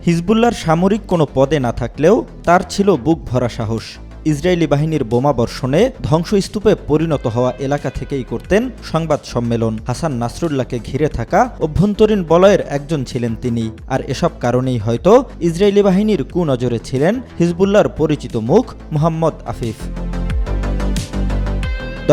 হিজবুল্লাহর সামরিক কোনো পদে না থাকলেও তার ছিল বুক ভরা সাহস। ইসরায়েলি বাহিনীর বোমাবর্ষণে ধ্বংসস্তূপে পরিণত হওয়া এলাকা থেকেই করতেন সংবাদ সম্মেলন। হাসান নাসরুল্লাহকে ঘিরে থাকা অভ্যন্তরীণ বলয়ের একজন ছিলেন তিনি। আর এসব কারণেই হয়তো ইসরায়েলি বাহিনীর কুনজরে ছিলেন হিজবুল্লাহর পরিচিত মুখ মোহাম্মদ আফিফ।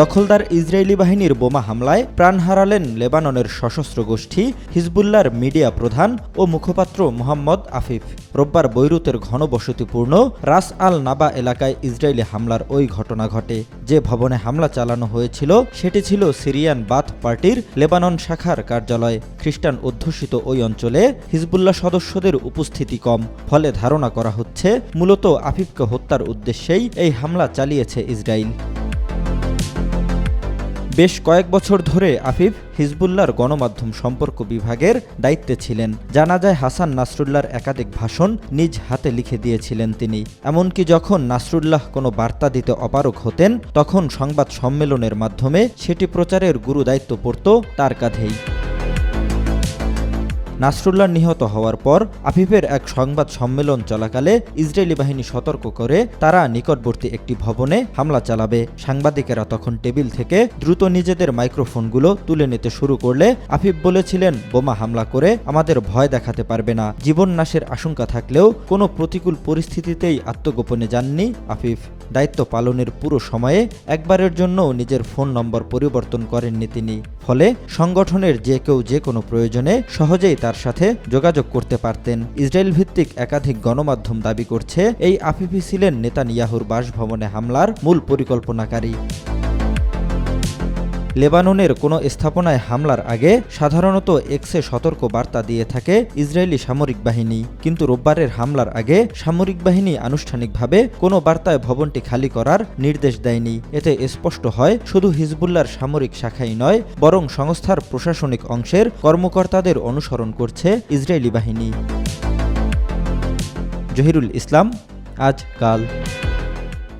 দখলদার ইসরায়েলি বাহিনীর বোমা হামলায় প্রাণ হারালেন লেবাননের সশস্ত্র গোষ্ঠী হিজবুল্লাহর মিডিয়া প্রধান ও মুখপাত্র মোহাম্মদ আফিফ। রোববার বৈরুতের ঘনবসতিপূর্ণ রাস আল নাবা এলাকায় ইসরায়েলি হামলার ওই ঘটনা ঘটে। যে ভবনে হামলা চালানো হয়েছিল সেটি ছিল সিরিয়ান বাথ পার্টির লেবানন শাখার কার্যালয়। খ্রিস্টান অধ্যুষিত ওই অঞ্চলে হিজবুল্লাহ সদস্যদের উপস্থিতি কম, ফলে ধারণা করা হচ্ছে মূলত আফিফকে হত্যার উদ্দেশ্যেই এই হামলা চালিয়েছে ইসরায়েল। বেশ কয়েক বছর ধরে আফিফ হিজবুল্লাহর গণমাধ্যম সম্পর্ক বিভাগের দায়িত্বে ছিলেন। জানা যায় হাসান নাসরুল্লাহর একাধিক ভাষণ নিজ হাতে লিখে দিয়েছিলেন তিনি। এমনকি যখন নাসরুল্লাহ কোনো বার্তা দিতে অপারগ হতেন, তখন সংবাদ সম্মেলনের মাধ্যমে সেটি প্রচারের গুরু দায়িত্ব পড়ত তার কাঁধেই। নাসরুল্লাহ নিহত হওয়ার পর আফিফের এক সংবাদ সম্মেলন চলাকালে ইসরায়েলি বাহিনী সতর্ক করে তারা নিকটবর্তী একটি ভবনে হামলা চালাবে। সাংবাদিকেরা তখন টেবিল থেকে দ্রুত নিজেদের মাইক্রোফোনগুলো তুলে নিতে শুরু করলে আফিফ বলেছিলেন, বোমা হামলা করে আমাদের ভয় দেখাতে পারবে না। জীবন নাশের আশঙ্কা থাকলেও কোনো প্রতিকূল পরিস্থিতিতেই আত্মগোপনে যাননি আফিফ। দায়িত্ব পালনের পুরো সময়ে একবারের জন্যও নিজের ফোন নম্বর পরিবর্তন করেননি তিনি। ফলে সংগঠনের যে কেউ যে কোনো প্রয়োজনে সহজেই তার সাথে যোগাযোগ করতে পারতেন। ইসরায়েল ভিত্তিক একাধিক গণমাধ্যম দাবি করছে, এই আফিফই ছিলেন নেতানিয়াহুর বাসভবনে হামলার মূল পরিকল্পনাকারী। লেবাননের কোনো স্থাপনায় হামলার আগে সাধারণত এক্সে সতর্ক বার্তা দিয়ে থাকে ইসরায়েলি সামরিক বাহিনী, কিন্তু রোববারের হামলার আগে সামরিক বাহিনী আনুষ্ঠানিকভাবে কোনো বার্তায় ভবনটি খালি করার নির্দেশ দেয়নি। এতে স্পষ্ট হয় শুধু হিজবুল্লাহর সামরিক শাখাই নয়, বরং সংস্থার প্রশাসনিক অংশের কর্মকর্তাদের অনুসরণ করছে ইসরায়েলি বাহিনী। জহিরুল ইসলাম, আজ কাল।